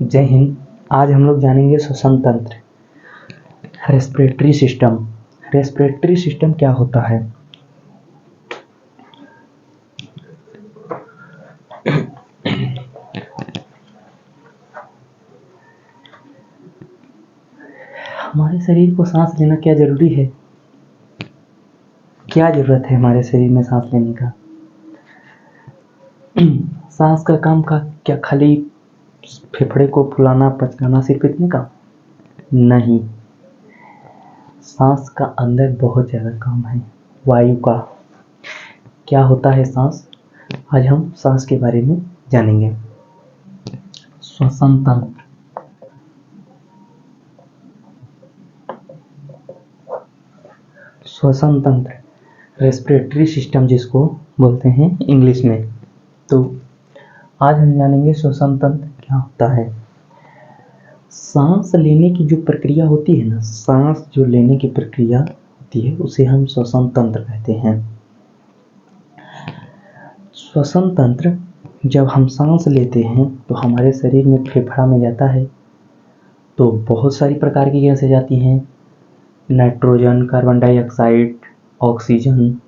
जय हिंद। आज हम लोग जानेंगे श्वसन तंत्र, रेस्पिरेटरी सिस्टम। रेस्पिरेटरी सिस्टम क्या होता है? हमारे शरीर को सांस लेना क्या जरूरी है? क्या जरूरत है हमारे शरीर में सांस लेने का? सांस का काम का क्या खाली फेफड़े को फुलाना पचकाना सिर्फ इतने का? नहीं, सांस का अंदर बहुत ज़्यादा काम है, वायु का। क्या होता है सांस? आज हम सांस के बारे में जानेंगे। श्वसन तंत्र, श्वसन तंत्र, रेस्पिरेटरी सिस्टम जिसको बोलते हैं इंग्लिश में। तो आज हम जानेंगे श्वसन तंत्र क्या होता है। सांस लेने की जो प्रक्रिया होती है ना, सांस जो लेने की प्रक्रिया होती है उसे हम श्वसन तंत्र कहते हैं। श्वसन तंत्र, जब हम सांस लेते हैं तो हमारे शरीर में फेफड़ा में जाता है तो बहुत सारी प्रकार की गैसें जाती हैं। Nitrogen, carbon dioxide, oxygen,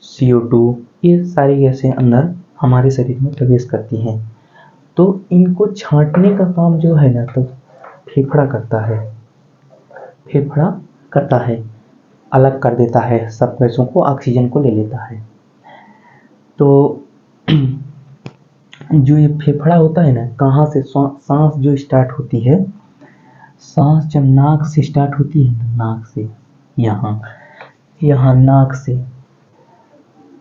CO2, ये सारी गैसें अंदर हमारे शरीर में प्रवेश करती हैं। तो इनको छांटने का काम जो है ना, तो फेफड़ा करता है। फेफड़ा करता है, अलग कर देता है, सब गैसों को, ऑक्सीजन को ले लेता है। तो जो ये फेफड़ा होता है ना, कहाँ से सांस जो स्टार्ट होती है, सांस जब नाक से स्टार्ट होती है, नाक से यहाँ नाक से,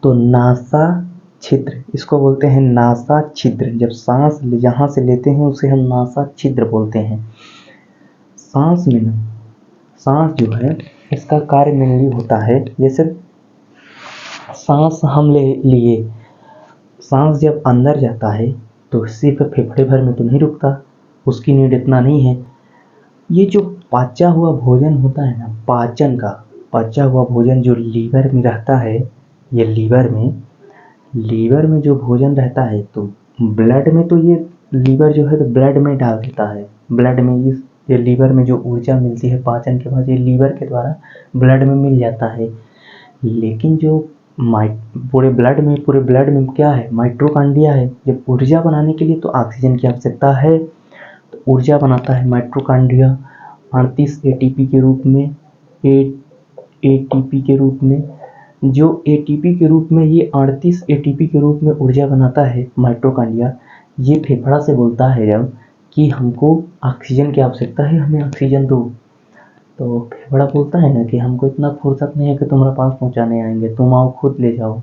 तो नासा छिद्र, इसको बोलते हैं नासा छिद्र। जब सांस यहाँ से लेते हैं उसे हम नासा छिद्र बोलते हैं। सांस में ना, सांस जो है इसका कार्य मेनली होता है, जैसे सांस हम लिए, सांस जब अंदर जाता है तो सिर्फ फेफड़े भर में तो नहीं रुकता, उसकी नीड इतना नहीं है। ये जो पचा हुआ भोजन होता है ना, पाचन का पचा हुआ भोजन जो लीवर में रहता है, ये लीवर में जो भोजन रहता है तो ब्लड में, तो ये लीवर जो है तो ब्लड में डाल देता है। ब्लड में ये लीवर में जो ऊर्जा मिलती है पाचन के बाद, ये लीवर के द्वारा ब्लड में मिल जाता है। लेकिन जो पूरे ब्लड में क्या है? माइटोकॉन्ड्रिया है। जब ऊर्जा बनाने के लिए तो ऑक्सीजन की आवश्यकता है, तो ऊर्जा बनाता है माइटोकॉन्ड्रिया 38 ATP के रूप में, ATP के रूप में। जो ATP के रूप में, ये 38 ATP के रूप में ऊर्जा बनाता है माइटोकॉन्ड्रिया। ये फेफड़ा से बोलता है जब कि हमको ऑक्सीजन की आवश्यकता है, हमें ऑक्सीजन दो, तो फेफड़ा बोलता है ना कि हमको इतना फुर्सत नहीं है कि तुम्हारे पास पहुंचाने आएंगे, तुम आओ खुद ले जाओ।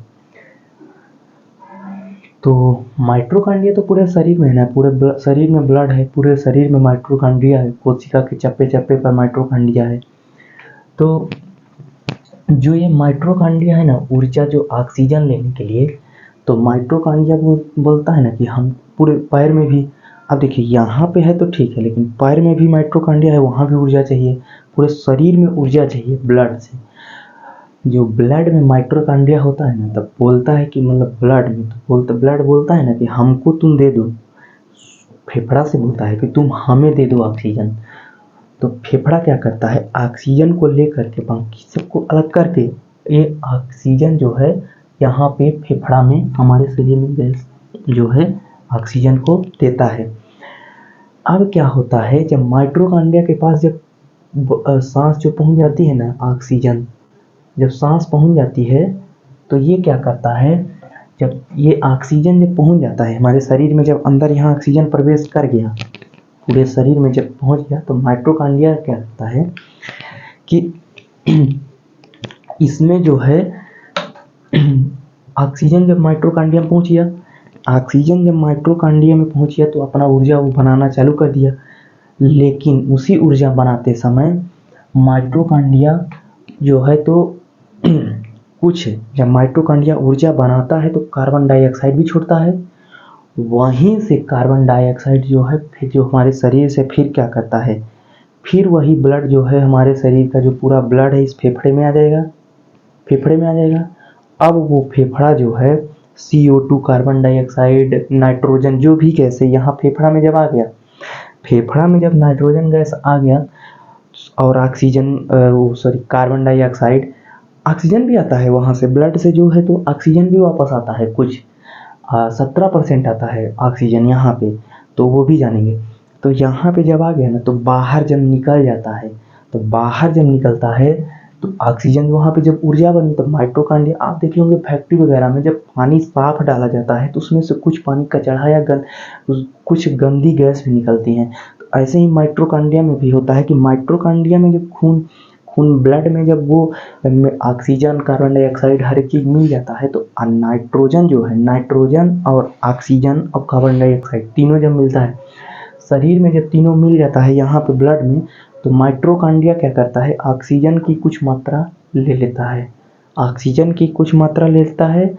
तो माइटोकॉन्ड्रिया तो पूरे शरीर में है ना, पूरे शरीर में ब्लड है, पूरे शरीर में माइटोकॉन्ड्रिया है, कोशिका के चप्पे चप्पे पर माइटोकॉन्ड्रिया है। तो जो ये माइटोकॉन्ड्रिया है ना, ऊर्जा जो ऑक्सीजन लेने के लिए, तो माइटोकॉन्ड्रिया बोलता है ना कि हम पूरे पैर में भी, अब देखिए यहाँ पे है तो ठीक है, लेकिन पैर में भी माइटोकॉन्ड्रिया है, वहाँ भी ऊर्जा चाहिए, पूरे शरीर में ऊर्जा चाहिए ब्लड से। जो ब्लड में माइटोकॉन्ड्रिया होता है ना, तब बोलता है कि मतलब ब्लड में तो ब्लड बोलता है ना कि हमको तुम दे दो, फेफड़ा से बोलता है कि तुम हमें दे दो ऑक्सीजन। तो फेफड़ा क्या करता है? ऑक्सीजन को लेकर के बाकी सबको अलग करके, ये ऑक्सीजन जो है यहाँ पे फेफड़ा में हमारे शरीर में गैस जो है ऑक्सीजन को देता है। अब क्या होता है, जब माइटोकॉन्ड्रिया के पास जब सांस जो पहुँच जाती है ना, ऑक्सीजन जब सांस पहुँच जाती है तो ये क्या करता है, जब ये ऑक्सीजन जब पहुँच जाता है हमारे शरीर में, जब अंदर यहाँ ऑक्सीजन प्रवेश कर गया, पूरे शरीर में जब पहुँच गया, तो माइटोकॉन्ड्रिया क्या करता है कि इसमें जो है ऑक्सीजन जब माइटोकॉन्ड्रिया में पहुँच गया, ऑक्सीजन जब माइटोकॉन्ड्रिया में पहुँच गया तो अपना ऊर्जा वो बनाना चालू कर दिया। लेकिन उसी ऊर्जा बनाते समय माइटोकॉन्ड्रिया जो है तो कुछ, जब माइटोकॉन्ड्रिया ऊर्जा बनाता है तो कार्बन डाइऑक्साइड भी छोड़ता है। वहीं से कार्बन डाइऑक्साइड जो है फिर जो हमारे शरीर से फिर क्या करता है, फिर वही ब्लड जो है हमारे शरीर का जो पूरा ब्लड है इस फेफड़े में आ जाएगा, अब वो फेफड़ा जो है CO2 कार्बन डाइऑक्साइड नाइट्रोजन जो भी गैस है यहाँ फेफड़ा में जब आ गया, फेफड़ा में जब नाइट्रोजन गैस आ गया और ऑक्सीजन कार्बन डाइऑक्साइड, ऑक्सीजन भी आता है वहाँ से ब्लड से जो है, तो ऑक्सीजन भी वापस आता है, कुछ 17% आता है ऑक्सीजन यहाँ पे, तो वो भी जानेंगे। तो यहाँ पे जब आ गया ना, तो बाहर जब निकल जाता है, तो बाहर जब निकलता है तो ऑक्सीजन वहाँ पे जब ऊर्जा बनी, तो माइटोकॉन्ड्रिया, आप देखे होंगे फैक्ट्री वगैरह में जब पानी साफ डाला जाता है तो उसमें से कुछ पानी कचड़ा या कुछ गंदी गैस भी निकलती हैं। तो ऐसे ही माइटोकॉन्ड्रिया में भी होता है कि माइटोकॉन्ड्रिया में जब खून ब्लड में जब वो ऑक्सीजन कार्बन डाइऑक्साइड हर एक चीज़ मिल जाता है, तो नाइट्रोजन जो है, नाइट्रोजन और ऑक्सीजन और कार्बन डाइऑक्साइड तीनों जब मिलता है शरीर में, जब तीनों मिल जाता है यहाँ पे ब्लड में, तो माइटोकॉन्ड्रिया क्या करता है, ऑक्सीजन की कुछ मात्रा ले लेता है, ऑक्सीजन की कुछ मात्रा लेता है,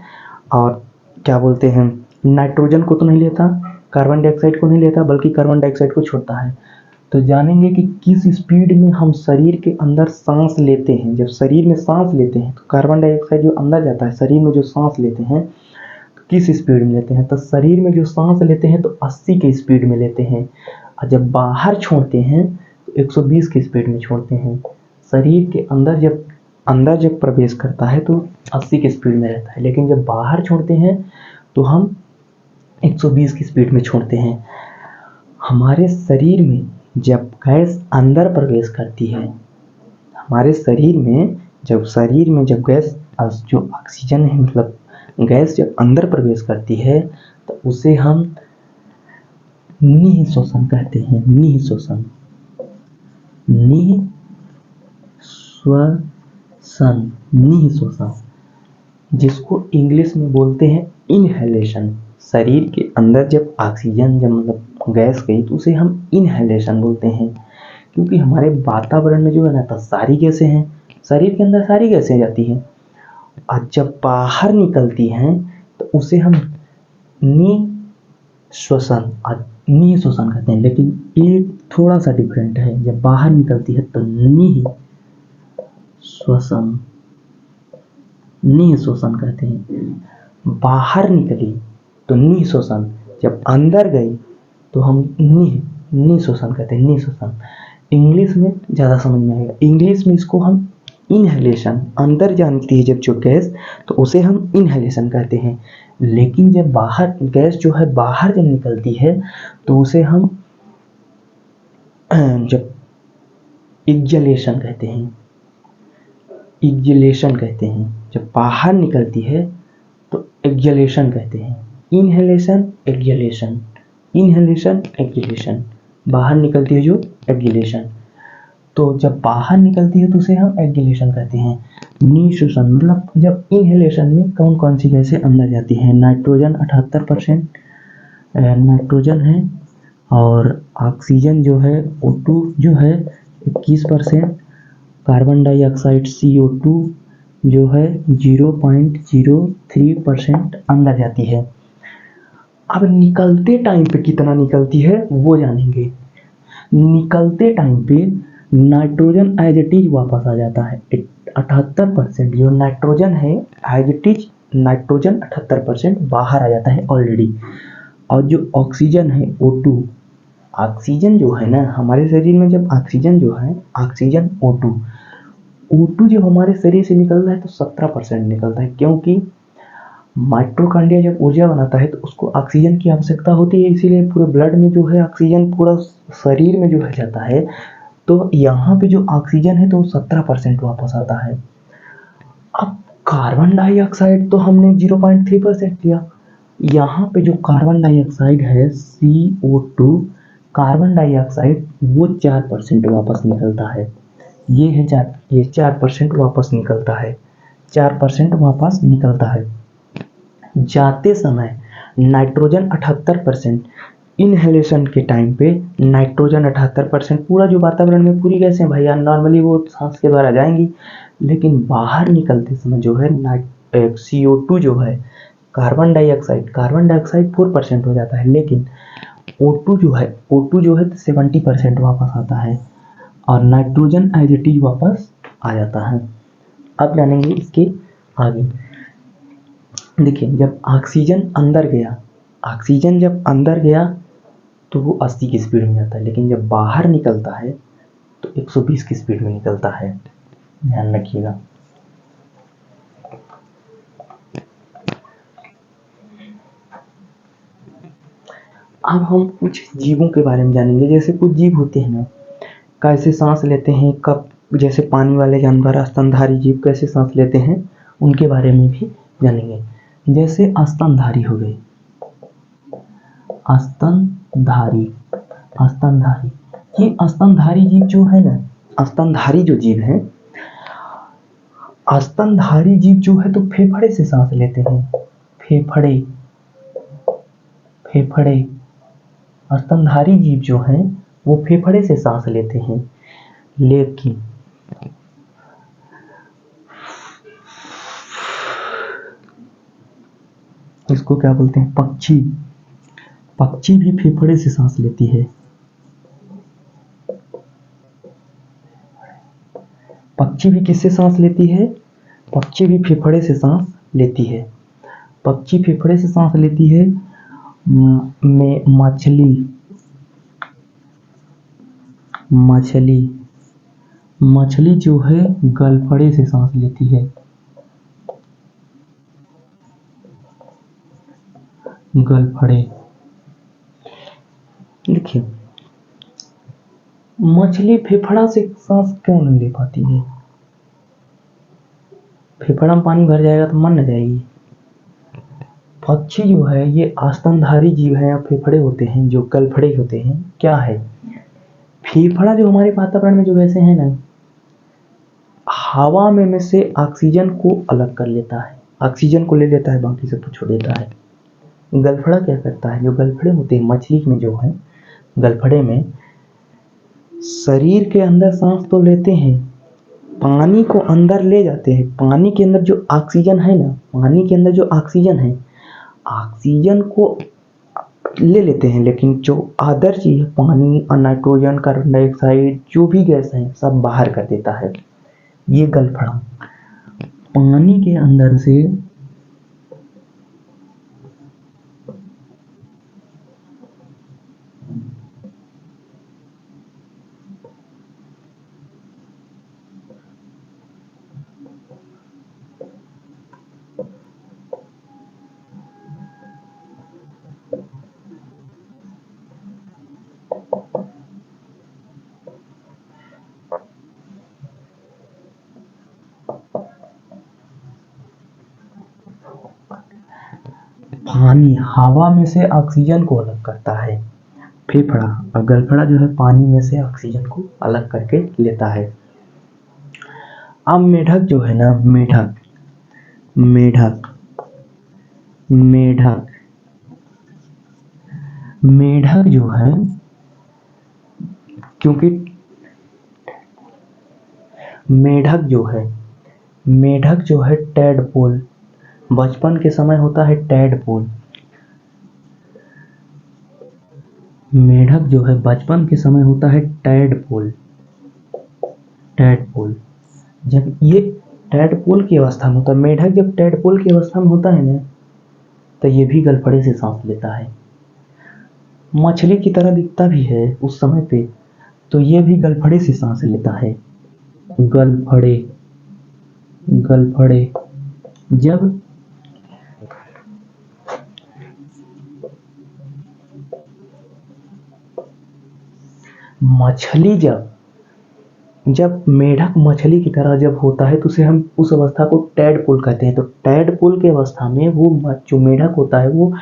और क्या बोलते हैं, नाइट्रोजन को तो नहीं लेता, कार्बन डाइऑक्साइड को नहीं लेता, बल्कि कार्बन डाइऑक्साइड को छोड़ता है। तो जानेंगे कि किस स्पीड में हम शरीर के अंदर सांस लेते हैं। जब शरीर में सांस लेते हैं तो कार्बन डाइऑक्साइड जो अंदर जाता है, शरीर में जो सांस लेते हैं तो किस स्पीड में लेते हैं, तो शरीर में जो सांस लेते हैं तो 80 की स्पीड में लेते हैं, और जब बाहर छोड़ते हैं तो 120 की स्पीड में छोड़ते हैं। शरीर के अंदर जब प्रवेश करता है तो 80 की स्पीड में रहता है, लेकिन जब बाहर छोड़ते हैं तो हम 120 की स्पीड में छोड़ते हैं। हमारे शरीर में जब गैस अंदर प्रवेश करती है, हमारे शरीर में जब गैस जो ऑक्सीजन है, मतलब गैस जब अंदर प्रवेश करती है तो उसे हम निःश्वसन कहते हैं। निःश्वसन, निःश्वसन, जिसको इंग्लिश में बोलते हैं इनहेलेशन। शरीर के अंदर जब ऑक्सीजन जब मतलब गैस गई तो उसे हम इनहेलेशन बोलते हैं, क्योंकि हमारे वातावरण में जो है ना, तो सारी गैसें हैं, शरीर के अंदर सारी गैसें जाती हैं, और जब बाहर निकलती हैं तो उसे हम निःश्वसन कहते हैं। लेकिन एक थोड़ा सा डिफरेंट है, जब बाहर निकलती है तो निःश्वसन कहते हैं। बाहर निकली तो निःश्वसन, जब अंदर गई तो हम निःश्वसन कहते हैं। निःश्वसन इंग्लिश में ज़्यादा समझ में आएगा। इंग्लिश में इसको हम इनहेलेशन, अंदर जानती है जब जो गैस, तो उसे हम इनहेलेशन कहते हैं। लेकिन जब बाहर गैस जो है बाहर जब निकलती है तो उसे हम जब एक्सहेलेशन कहते हैं। एक्सहेलेशन कहते हैं, जब बाहर निकलती है तो एक्सहेलेशन कहते हैं। इनहेलेशन, एक्सहेलेशन, इनहेलेशन, एक्सहेलेशन, बाहर निकलती है जो एक्सहेलेशन। तो जब बाहर निकलती है तो उसे हम एक्सहेलेशन कहते हैं। निःश्वसन मतलब जब इनहेलेशन में कौन कौन सी गैसें अंदर जाती हैं, नाइट्रोजन 78% नाइट्रोजन है, और ऑक्सीजन जो है O2 जो है 21%, कार्बन डाइऑक्साइड CO2 जो है 0.03% अंदर जाती है। अब निकलते टाइम पे कितना निकलती है वो जानेंगे। निकलते टाइम पे नाइट्रोजन एज इट इज वापस आ जाता है। 78% जो नाइट्रोजन है एज इट इज, नाइट्रोजन 78% बाहर आ जाता है ऑलरेडी, और जो ऑक्सीजन है O2, ऑक्सीजन जो है ना हमारे शरीर में, जब ऑक्सीजन जो है, ऑक्सीजन O2 जब हमारे शरीर से निकलता है तो 17% निकलता है, क्योंकि माइटोकॉन्ड्रिया जब ऊर्जा बनाता है तो उसको ऑक्सीजन की आवश्यकता होती है, इसीलिए पूरे ब्लड में जो है ऑक्सीजन पूरा शरीर में जो है जाता है। तो यहाँ पे जो ऑक्सीजन है तो 17% वापस आता है। अब कार्बन डाइऑक्साइड तो हमने 0.3% लिया, यहाँ पे जो कार्बन डाइऑक्साइड है CO2, कार्बन डाइऑक्साइड वो 4% वापस निकलता है। ये है 4% वापस निकलता है, 4% वापस निकलता है। जाते समय नाइट्रोजन 78%, इनहेलेशन के टाइम पे नाइट्रोजन 78%, पूरा जो वातावरण में पूरी गैसें भैया नॉर्मली वो सांस के द्वारा जाएंगी, लेकिन बाहर निकलते समय जो है CO2 जो है, कार्बन डाइऑक्साइड 4% हो जाता है, लेकिन O2 जो है 70% वापस आता है, और नाइट्रोजन एज इट इज वापस आ जाता है। अब जानेंगे इसके आगे। देखिए जब ऑक्सीजन अंदर गया, ऑक्सीजन जब अंदर गया तो वो 80 की स्पीड में जाता है, लेकिन जब बाहर निकलता है तो 120 की स्पीड में निकलता है। ध्यान रखिएगा। अब हम कुछ जीवों के बारे में जानेंगे। जैसे कुछ जीव होते हैं ना, कैसे सांस लेते हैं, कब, जैसे पानी वाले जानवर स्तनधारी जीव कैसे सांस लेते हैं, उनके बारे में भी जानेंगे। जैसे स्तनधारी हो गए, स्तनधारी, स्तनधारी, ये स्तनधारी जीव जो है ना, स्तनधारी जो जीव है, स्तनधारी जीव जो है तो फेफड़े से सांस लेते हैं। फेफड़े, फेफड़े, स्तनधारी जीव जो हैं वो फेफड़े से सांस लेते हैं। लेकिन इसको क्या बोलते हैं, पक्षी, पक्षी भी फेफड़े से सांस लेती है। पक्षी भी किससे सांस लेती है, पक्षी भी फेफड़े से सांस लेती है। पक्षी फेफड़े से सांस लेती है। में मछली, मछली, मछली जो है गलफड़े से सांस लेती है। गलफड़े, देखिए मछली फेफड़ा से सांस क्यों नहीं ले पाती है? फेफड़ा में पानी भर जाएगा तो मर न जाएगी। पक्षी जो है ये स्तनधारी जीव है या फेफड़े होते हैं, जो गलफड़े होते हैं। क्या है, फेफड़ा जो हमारे वातावरण में जो गैसें हैं ना, हवा में से ऑक्सीजन को अलग कर लेता है, ऑक्सीजन को ले लेता है, बाकी सबको छोड़ देता है। गलफड़ा क्या करता है, जो गलफड़े होते हैं मछली में जो है, गलफड़े में शरीर के अंदर सांस तो लेते हैं, पानी को अंदर ले जाते हैं। पानी के अंदर जो ऑक्सीजन है ना, पानी के अंदर जो ऑक्सीजन है, ऑक्सीजन को ले लेते हैं, लेकिन जो अदर चीज पानी, नाइट्रोजन, कार्बन डाइऑक्साइड, जो भी गैस है सब बाहर कर देता है। ये गलफड़ा पानी के अंदर से पानी, हवा में से ऑक्सीजन को अलग करता है फेफड़ा, और गलफड़ा जो है पानी में से ऑक्सीजन को अलग करके लेता है। अब मेढक जो है ना, मेढक, मेढक, मेढक, मेढक जो है, क्योंकि मेढक जो है, मेढक जो है टैडपोल, बचपन के समय होता है टैडपोल। मेढक जो है बचपन के समय होता है टैडपोल, टैडपोल। जब ये टैडपोल की अवस्था में होता है, मेढक जब टैडपोल की अवस्था में होता है ना, तो ये भी गलफड़े से सांस लेता है। मछली की तरह दिखता भी है उस समय पे, तो ये भी गलफड़े से सांस लेता है। गलफड़े, गलफड़े, जब मछली जब मेढक मछली की तरह जब होता है तो उसे हम उस अवस्था को टैडपोल कहते हैं। तो टैडपोल की अवस्था में वो जो मेढक होता है वो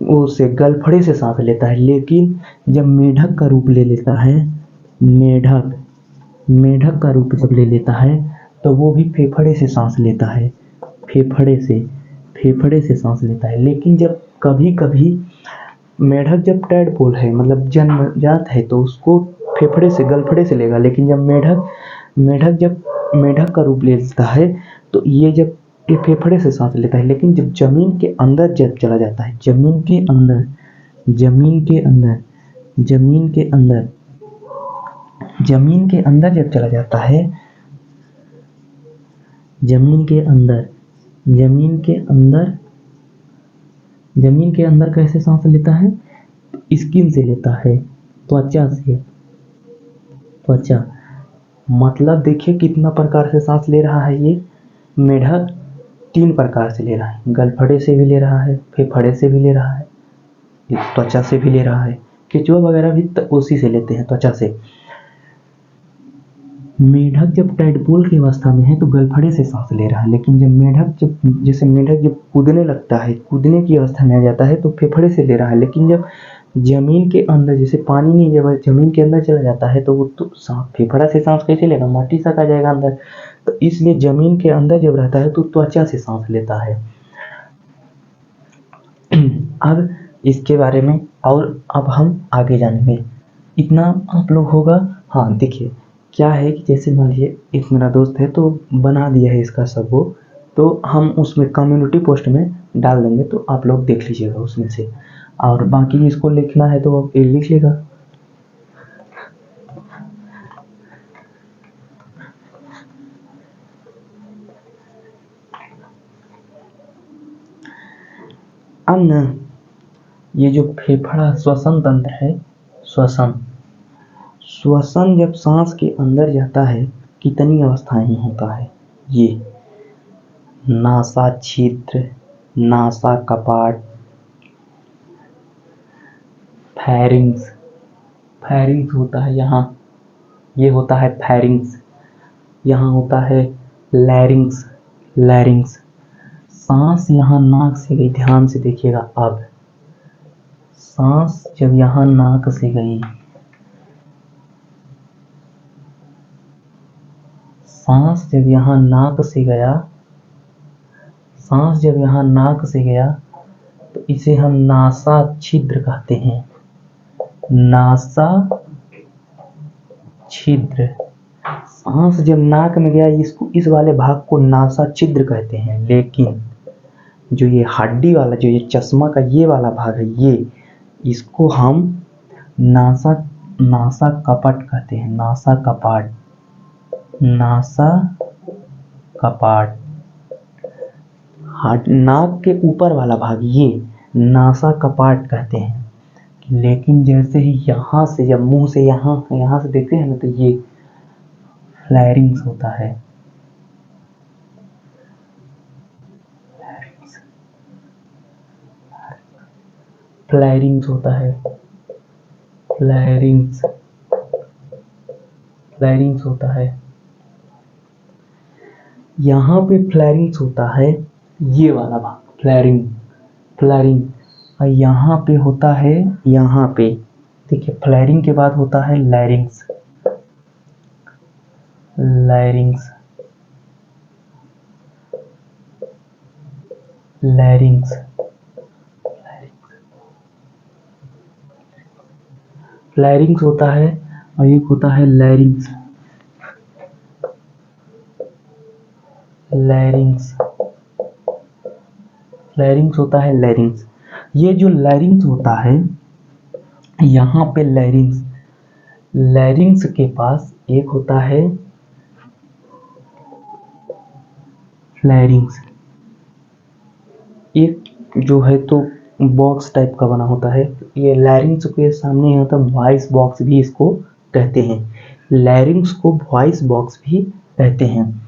उसे गलफड़े से सांस लेता है। लेकिन जब मेढक का रूप ले लेता है, मेढक, मेढक का रूप जब ले लेता है तो वो भी फेफड़े से सांस लेता है, फेफड़े से, फेफड़े से सांस लेता है। लेकिन जब कभी कभी मेढक जब टैडपोल है, मतलब जन्मजात है, तो उसको फेफड़े से, गलफड़े से लेगा। लेकिन जब मेढक जब मेढक का रूप ले लेता है तो ये फेफड़े से सांस लेता है। लेकिन जब जमीन के अंदर जब चला जाता है, जमीन के अंदर, जमीन के अंदर, जमीन के अंदर, जमीन के अंदर जब चला जाता है, जमीन के अंदर, जमीन के अंदर कैसे सांस लेता है? स्किन से लेता है, त्वचा से। त्वचा मतलब देखिए कितना प्रकार से सांस ले रहा है ये मेढक। 3 प्रकार से ले रहा है, गलफड़े से भी ले रहा है, फेफड़े से भी ले रहा है, त्वचा से भी ले रहा है। केंचुआ वगैरह भी उसी से लेते हैं, त्वचा से। मेढक जब टैडपोल की अवस्था में है तो गलफड़े से सांस ले रहा है, लेकिन जैसे मेढक जब कूदने लगता है, कूदने की अवस्था में आ जाता है तो फेफड़े से ले रहा है। लेकिन जब जमीन के अंदर, जैसे पानी नहीं, जब जमीन के अंदर चला जाता है तो वो तो फेफड़ा से सांस कैसे लेगा, माटी तक आ जाएगा अंदर। तो इसलिए जमीन के अंदर जब रहता है तो त्वचा से सांस लेता है। अब इसके बारे में और अब हम आगे जानेंगे, इतना आप लोग होगा। हाँ देखिए क्या है कि जैसे मान लीजिए एक मेरा दोस्त है तो बना दिया है इसका सब वो, तो हम उसमें कम्युनिटी पोस्ट में डाल देंगे, तो आप लोग देख लीजिएगा उसमें से। और बाकी इसको लिखना है तो आप लिख लीजिएगा। अब ना ये जो फेफड़ा श्वसन तंत्र है, श्वसन जब सांस के अंदर जाता है कितनी अवस्थाएं में होता है? ये नासा छिद्र, नासा कपाट, फैरिंग्स होता है यहाँ, ये होता है फैरिंग्स। यहाँ होता है लैरिंग्स। सांस यहाँ नाक से गई, ध्यान से देखिएगा। अब सांस जब यहाँ नाक से गई, सांस जब यहाँ नाक से गया तो इसे हम नासा छिद्र कहते हैं। नासा छिद्र। सांस जब नाक में गया, इस वाले भाग को नासा छिद्र कहते हैं। लेकिन जो ये हड्डी वाला, जो ये चश्मा का ये वाला भाग है, ये इसको हम नासा कपट कहते हैं। नासा कपाट। नाक के ऊपर वाला भाग ये नासा कपाट कहते हैं। लेकिन जैसे ही यहाँ से, जब मुंह से यहाँ से देखते हैं ना, तो ये फ्लैरिंग्स होता है। फ्लैरिंग्स होता है। यहाँ पे फ्लैरिंग्स होता है, ये वाला भाग फ्लैरिंग। और यहाँ पे होता है, यहाँ पे देखिए फ्लैरिंग के बाद होता है लैरिंग्स। फ्लैरिंग्स होता है और एक होता है लैरिंग्स। होता है लैरिंग्स। ये जो लैरिंग्स होता है, यहाँ पे लैरिंग्स के पास एक होता है फ्लैरिंग्स, एक जो है तो बॉक्स टाइप का बना होता है। ये लैरिंग्स के सामने होता है वॉइस बॉक्स भी इसको कहते हैं। लैरिंग्स को वॉइस बॉक्स भी कहते हैं।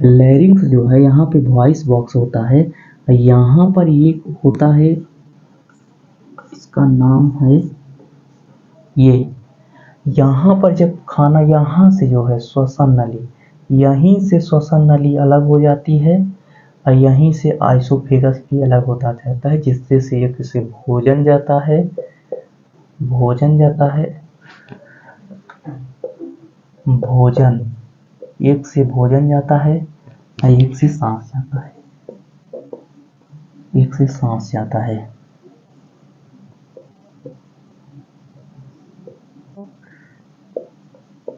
लैरिंग्स जो है यहाँ पे वॉइस बॉक्स होता है। यहाँ पर एक होता है, इसका नाम है ये। यहाँ पर जब खाना, यहाँ से जो है श्वसन नली, यहीं से श्वसन नली अलग हो जाती है और यहीं से आइसोफेगस भी अलग होता जाता है, जिससे से एक से भोजन जाता है एक से भोजन जाता है और एक से सांस जाता है।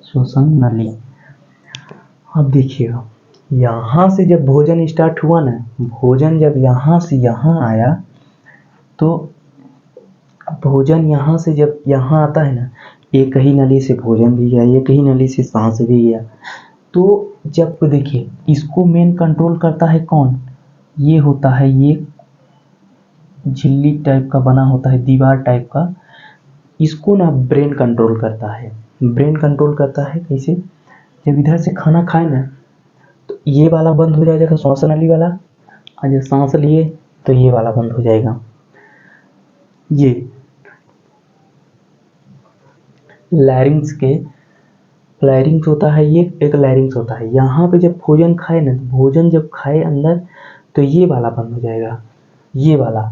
श्वसन नली। अब देखिएगा, यहाँ से जब भोजन स्टार्ट हुआ ना, भोजन जब यहाँ से यहाँ आया, तो भोजन यहाँ से जब यहाँ आता है ना, एक ही नली से भोजन भी गया, एक ही नली से सांस भी गया। तो जब देखिए इसको मेन कंट्रोल करता है कौन? ये होता है, ये झिल्ली टाइप का बना होता है, दीवार टाइप का, इसको ना ब्रेन कंट्रोल करता है। ब्रेन कंट्रोल करता है कैसे? जब इधर से खाना खाए ना तो ये वाला बंद हो जाएगा, श्वास नली वाला, और जब सांस लिए तो ये वाला बंद हो जाएगा। ये लैरिंग्स के लैरिंग्स होता है, ये एक लैरिंग्स होता है। यहाँ पे जब भोजन खाए ना, भोजन जब खाए अंदर तो ये वाला बंद हो जाएगा, ये वाला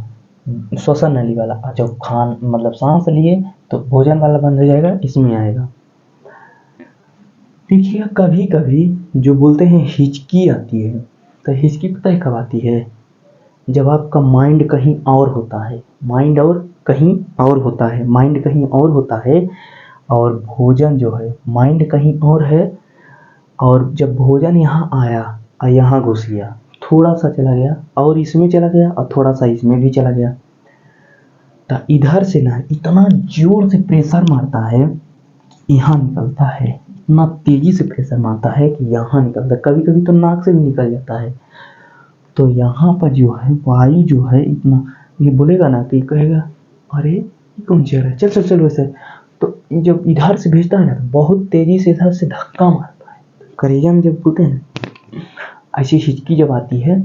श्वसन नली वाला। और जब खान मतलब सांस लिए तो भोजन वाला बंद हो जाएगा, इसमें आएगा। देखिए कभी कभी जो बोलते हैं हिचकी आती है, तो हिचकी पता है कब आती है? जब आपका माइंड कहीं और होता है, माइंड और कहीं और होता है, माइंड कहीं और होता है, और भोजन जो है माइंड कहीं और है, और जब भोजन यहाँ आया और यहाँ घुस गया, थोड़ा सा चला गया और इसमें चला गया और थोड़ा सा इसमें भी चला गया, तो इधर से ना इतना जोर से प्रेशर मारता है, यहाँ निकलता है, इतना तेजी से प्रेशर मारता है कि यहाँ निकलता है, कभी कभी तो नाक से भी निकल जाता है। तो यहाँ पर जो है वायु जो है इतना, ये बोलेगा ना कि कहेगा अरे ये कौन चल रहा है, चल चल चल वैसे। तो जब इधर से भेजता है ना तो बहुत तेजी से इधर से धक्का मारता है। करेजा में जब बोलते हैं ना ऐसी हिचकी जब आती है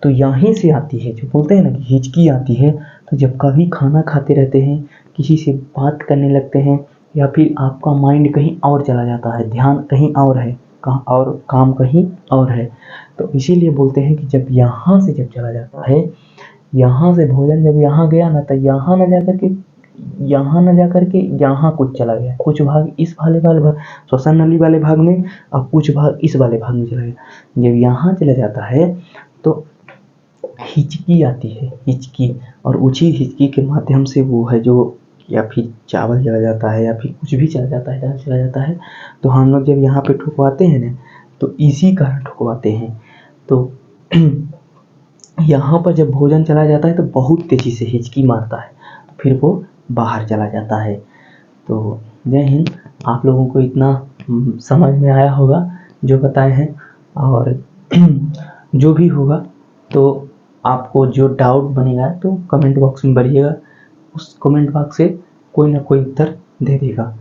तो यहीं से आती है, जो बोलते हैं ना कि हिचकी आती है। तो जब कभी खाना खाते रहते हैं, किसी से बात करने लगते हैं, या फिर आपका माइंड कहीं और चला जाता है, ध्यान कहीं और है, कहाँ और काम कहीं और है, तो इसीलिए बोलते हैं कि जब यहाँ से जब चला जाता है, यहाँ से भोजन जब यहाँ गया ना, तो यहाँ न जा करके यहाँ न जा करके यहाँ कुछ चला गया, कुछ भाग इस वाले भाग श्वसन नली वाले भाग में और कुछ भाग इस वाले भाग में चला गया। जब यहाँ चला जाता है तो हिचकी आती है, हिचकी, और उसी हिचकी के माध्यम से वो है जो, या फिर चावल चला जाता है या फिर कुछ भी चला जाता है, जहाँ चला जाता है। तो हम लोग जब यहाँ पे ठुकवाते हैं ना तो इसी कारण ठुकवाते हैं। तो यहाँ पर जब भोजन चला जाता है तो बहुत तेज़ी से हिचकी मारता है, फिर वो बाहर चला जाता है। तो जय हिंद। आप लोगों को इतना समझ में आया होगा जो बताए हैं, और जो भी होगा तो आपको जो डाउट बनेगा तो कमेंट बॉक्स में भरिएगा, उस कमेंट बॉक्स से कोई ना कोई उत्तर दे देगा।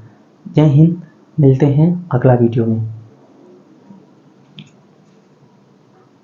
जय हिंद, मिलते हैं अगला वीडियो में।